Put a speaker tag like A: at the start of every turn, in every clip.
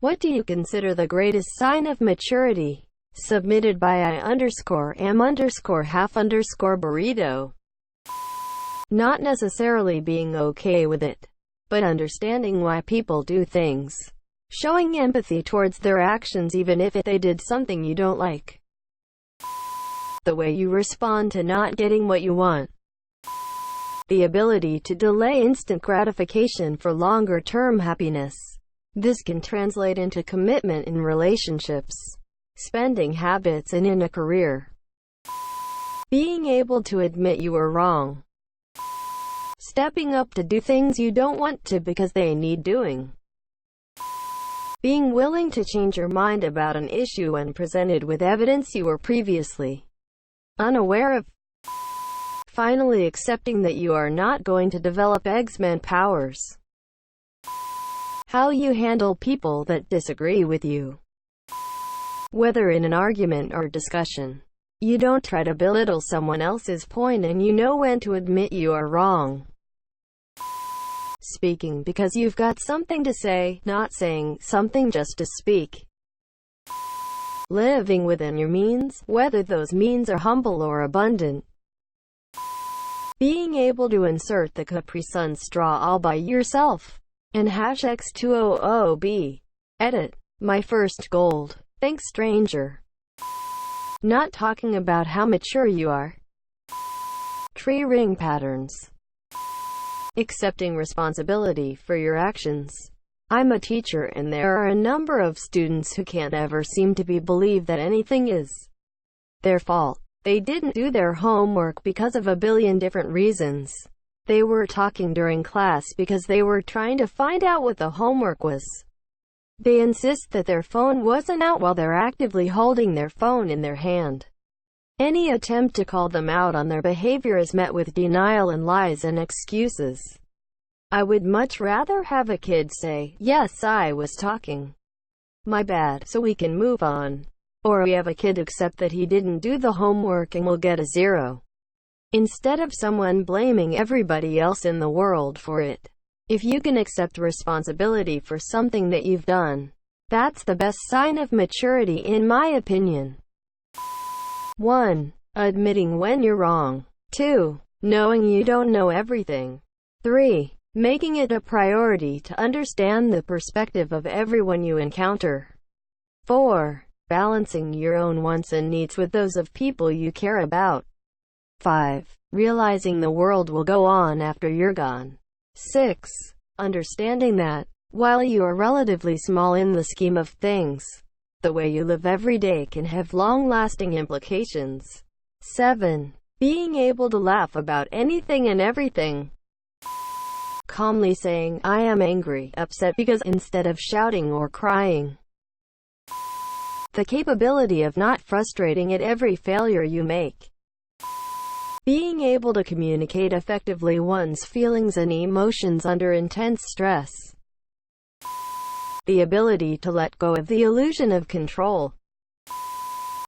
A: What do you consider the greatest sign of maturity? Submitted by I_am_half_burrito. Not necessarily being okay with it, but understanding why people do things. Showing empathy towards their actions even if they did something you don't like. The way you respond to not getting what you want. The ability to delay instant gratification for longer-term happiness. This can translate into commitment in relationships, spending habits, and in a career. Being able to admit you were wrong. Stepping up to do things you don't want to because they need doing. Being willing to change your mind about an issue when presented with evidence you were previously unaware of. Finally, accepting that you are not going to develop X-Men powers. How you handle people that disagree with you. Whether in an argument or discussion, you don't try to belittle someone else's point and you know when to admit you are wrong. Speaking because you've got something to say, not saying something just to speak. Living within your means, whether those means are humble or abundant. Being able to insert the Capri Sun straw all by yourself. And #X200B. Edit. My first gold. Thanks, stranger. Not talking about how mature you are. Tree ring patterns. Accepting responsibility for your actions. I'm a teacher and there are a number of students who can't ever seem to believe that anything is their fault. They didn't do their homework because of a billion different reasons. They were talking during class because they were trying to find out what the homework was. They insist that their phone wasn't out while they're actively holding their phone in their hand. Any attempt to call them out on their behavior is met with denial and lies and excuses. I would much rather have a kid say, "Yes, I was talking. My bad," so we can move on. Or we have a kid accept that he didn't do the homework and will get a 0. Instead of someone blaming everybody else in the world for it. If you can accept responsibility for something that you've done, that's the best sign of maturity in my opinion. 1. Admitting when you're wrong. 2. Knowing you don't know everything. 3. Making it a priority to understand the perspective of everyone you encounter. 4. Balancing your own wants and needs with those of people you care about. 5. Realizing the world will go on after you're gone. 6. Understanding that, while you are relatively small in the scheme of things, the way you live every day can have long-lasting implications. 7. Being able to laugh about anything and everything. Calmly saying, "I am angry, upset because," instead of shouting or crying. The capability of not frustrating at every failure you make. Being able to communicate effectively one's feelings and emotions under intense stress. The ability to let go of the illusion of control.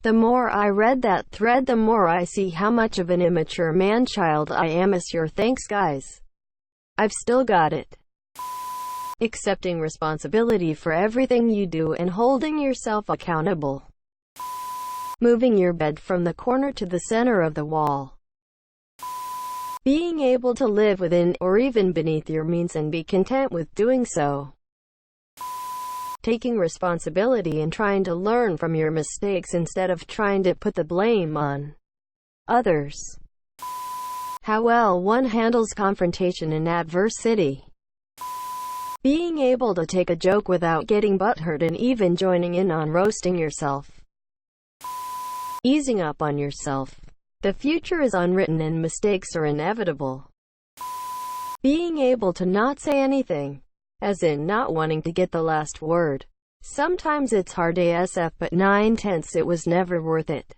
A: The more I read that thread, the more I see how much of an immature man-child I am. Thanks guys. I've still got it. Accepting responsibility for everything you do and holding yourself accountable. Moving your bed from the corner to the center of the wall. Being able to live within, or even beneath your means and be content with doing so. Taking responsibility and trying to learn from your mistakes instead of trying to put the blame on others. How well one handles confrontation and adversity. Being able to take a joke without getting butthurt and even joining in on roasting yourself. Easing up on yourself. The future is unwritten and mistakes are inevitable. Being able to not say anything, as in not wanting to get the last word. Sometimes it's hard ASF, but 9/10 it was never worth it.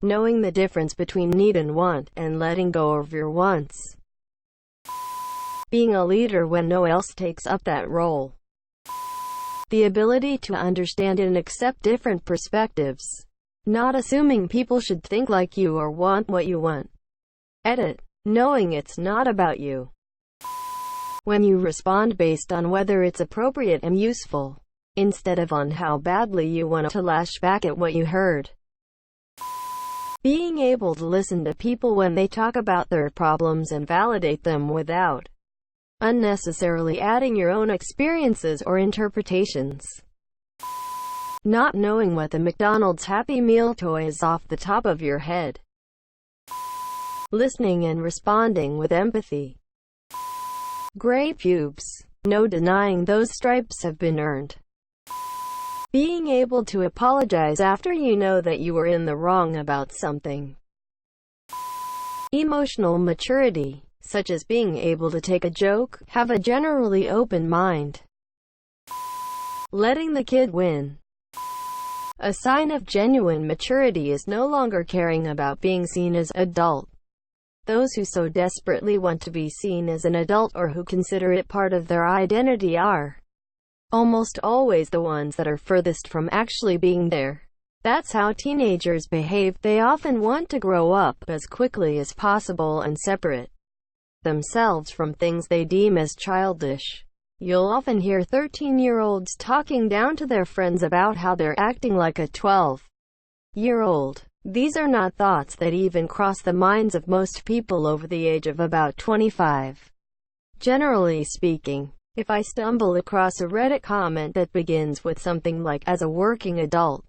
A: Knowing the difference between need and want, and letting go of your wants. Being a leader when no one else takes up that role. The ability to understand and accept different perspectives. Not assuming people should think like you or want what you want. Edit. Knowing it's not about you. When you respond based on whether it's appropriate and useful, instead of on how badly you want to lash back at what you heard. Being able to listen to people when they talk about their problems and validate them without unnecessarily adding your own experiences or interpretations. Not knowing what the McDonald's Happy Meal toy is off the top of your head. Listening and responding with empathy. Gray pubes. No denying those stripes have been earned. Being able to apologize after you know that you were in the wrong about something. Emotional maturity, such as being able to take a joke, have a generally open mind. Letting the kid win. A sign of genuine maturity is no longer caring about being seen as adult. Those who so desperately want to be seen as an adult or who consider it part of their identity are almost always the ones that are furthest from actually being there. That's how teenagers behave. They often want to grow up as quickly as possible and separate themselves from things they deem as childish. You'll often hear 13-year-olds talking down to their friends about how they're acting like a 12-year-old. These are not thoughts that even cross the minds of most people over the age of about 25. Generally speaking, if I stumble across a Reddit comment that begins with something like, "as a working adult,"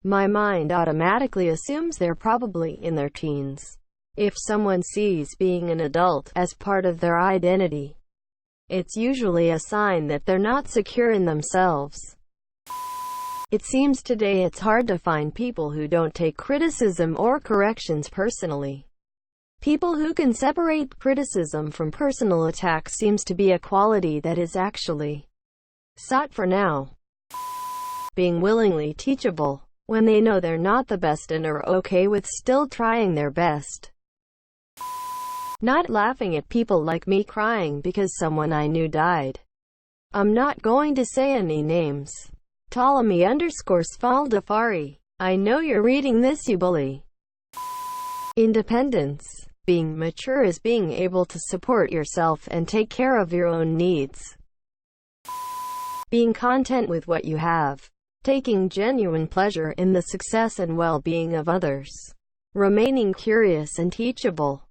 A: my mind automatically assumes they're probably in their teens. If someone sees being an adult as part of their identity, it's usually a sign that they're not secure in themselves. It seems today it's hard to find people who don't take criticism or corrections personally. People who can separate criticism from personal attacks seems to be a quality that is actually sought for now. Being willingly teachable, when they know they're not the best and are okay with still trying their best. Not laughing at people like me crying because someone I knew died. I'm not going to say any names. Ptolemy_Sfaldafari. I know you're reading this, you bully. Independence. Being mature is being able to support yourself and take care of your own needs. Being content with what you have. Taking genuine pleasure in the success and well-being of others. Remaining curious and teachable.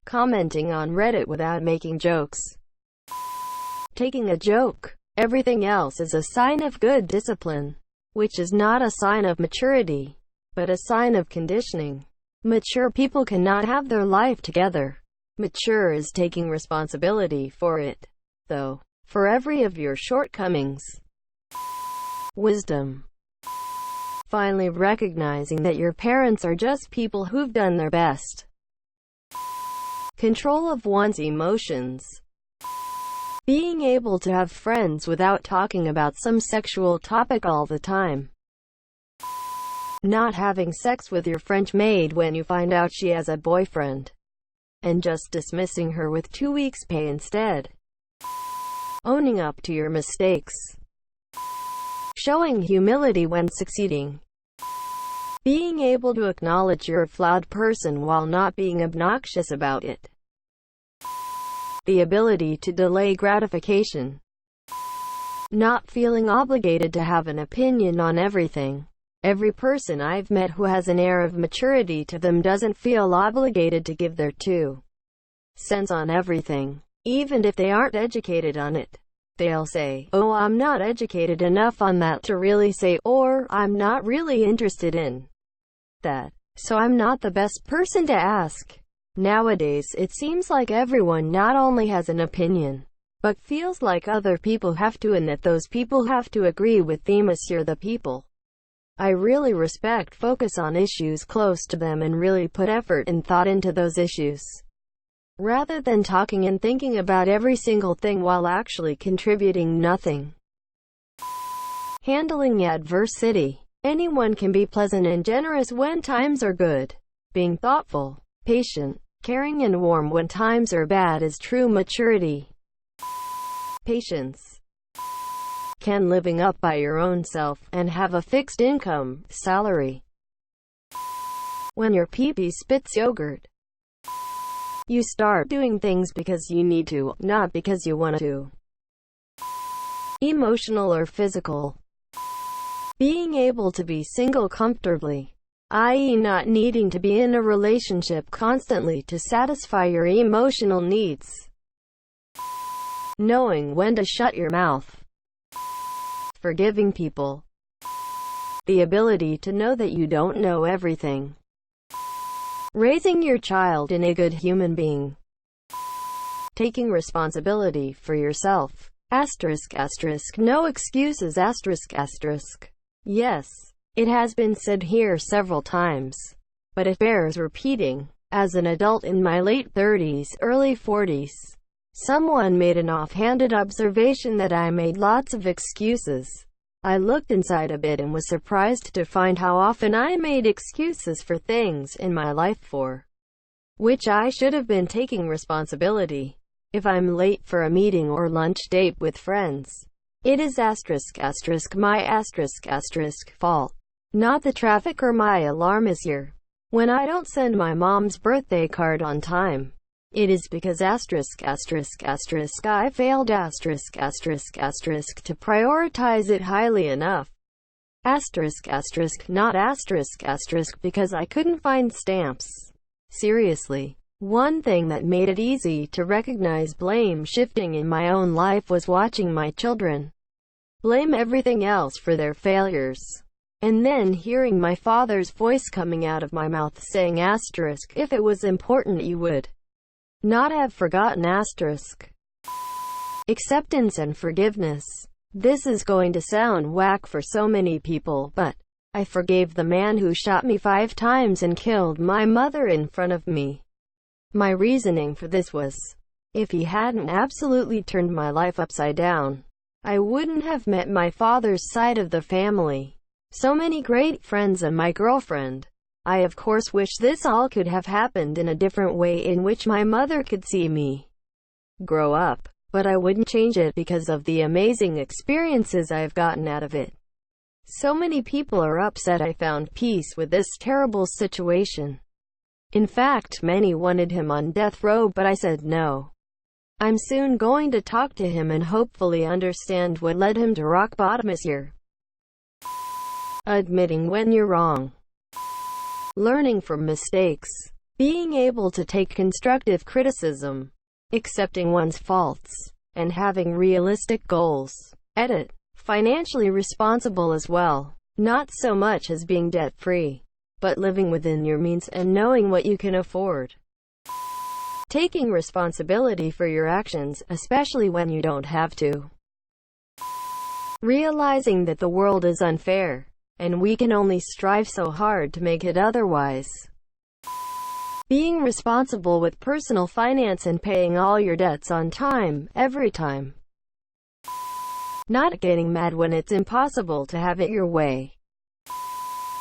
A: Commenting on Reddit without making jokes. Taking a joke. Everything else is a sign of good discipline, which is not a sign of maturity, but a sign of conditioning. Mature people cannot have their life together. Mature is taking responsibility for it, though, for every of your shortcomings. Wisdom. Finally recognizing that your parents are just people who've done their best. Control of one's emotions. Being able to have friends without talking about some sexual topic all the time. Not having sex with your French maid when you find out she has a boyfriend, and just dismissing her with 2 weeks' pay instead. Owning up to your mistakes. Showing humility when succeeding. Being able to acknowledge you're a flawed person while not being obnoxious about it. The ability to delay gratification. Not feeling obligated to have an opinion on everything. Every person I've met who has an air of maturity to them doesn't feel obligated to give their 2 cents on everything, even if they aren't educated on it. They'll say, "Oh, I'm not educated enough on that to really say," or "I'm not really interested in that, so I'm not the best person to ask." Nowadays, it seems like everyone not only has an opinion, but feels like other people have to, and that those people have to agree with them. Monsieur the people. I really respect focus on issues close to them and really put effort and thought into those issues, rather than talking and thinking about every single thing while actually contributing nothing. Handling adversity. Anyone can be pleasant and generous when times are good. Being thoughtful, patient, caring and warm when times are bad is true maturity. Patience. Can living up by your own self, and have a fixed income, salary. When your pee-pee spits yogurt. You start doing things because you need to, not because you want to. Emotional or physical. Being able to be single comfortably, i.e. not needing to be in a relationship constantly to satisfy your emotional needs. Knowing when to shut your mouth. Forgiving people. The ability to know that you don't know everything. Raising your child in a good human being. Taking responsibility for yourself. Asterisk asterisk, no excuses asterisk asterisk. Yes, it has been said here several times, but it bears repeating. As an adult in my late 30s, early 40s, someone made an offhanded observation that I made lots of excuses. I looked inside a bit and was surprised to find how often I made excuses for things in my life for which I should have been taking responsibility. If I'm late for a meeting or lunch date with friends, it is asterisk asterisk my asterisk asterisk fault, not the traffic or my alarm is here. When I don't send my mom's birthday card on time, it is because asterisk asterisk asterisk I failed asterisk asterisk asterisk to prioritize it highly enough. Asterisk asterisk not asterisk asterisk because I couldn't find stamps. Seriously. One thing that made it easy to recognize blame shifting in my own life was watching my children blame everything else for their failures. And then hearing my father's voice coming out of my mouth saying asterisk, if it was important you would not have forgotten asterisk. Acceptance and forgiveness. This is going to sound whack for so many people, but I forgave the man who shot me 5 times and killed my mother in front of me. My reasoning for this was, if he hadn't absolutely turned my life upside down, I wouldn't have met my father's side of the family. So many great friends and my girlfriend. I of course wish this all could have happened in a different way in which my mother could see me grow up, but I wouldn't change it because of the amazing experiences I've gotten out of it. So many people are upset I found peace with this terrible situation. In fact, many wanted him on death row, but I said no. I'm soon going to talk to him and hopefully understand what led him to rock bottom this year. Admitting when you're wrong. Learning from mistakes. Being able to take constructive criticism. Accepting one's faults. And having realistic goals. Edit. Financially responsible as well. Not so much as being debt-free, but living within your means and knowing what you can afford. Taking responsibility for your actions, especially when you don't have to. Realizing that the world is unfair, and we can only strive so hard to make it otherwise. Being responsible with personal finance and paying all your debts on time, every time. Not getting mad when it's impossible to have it your way.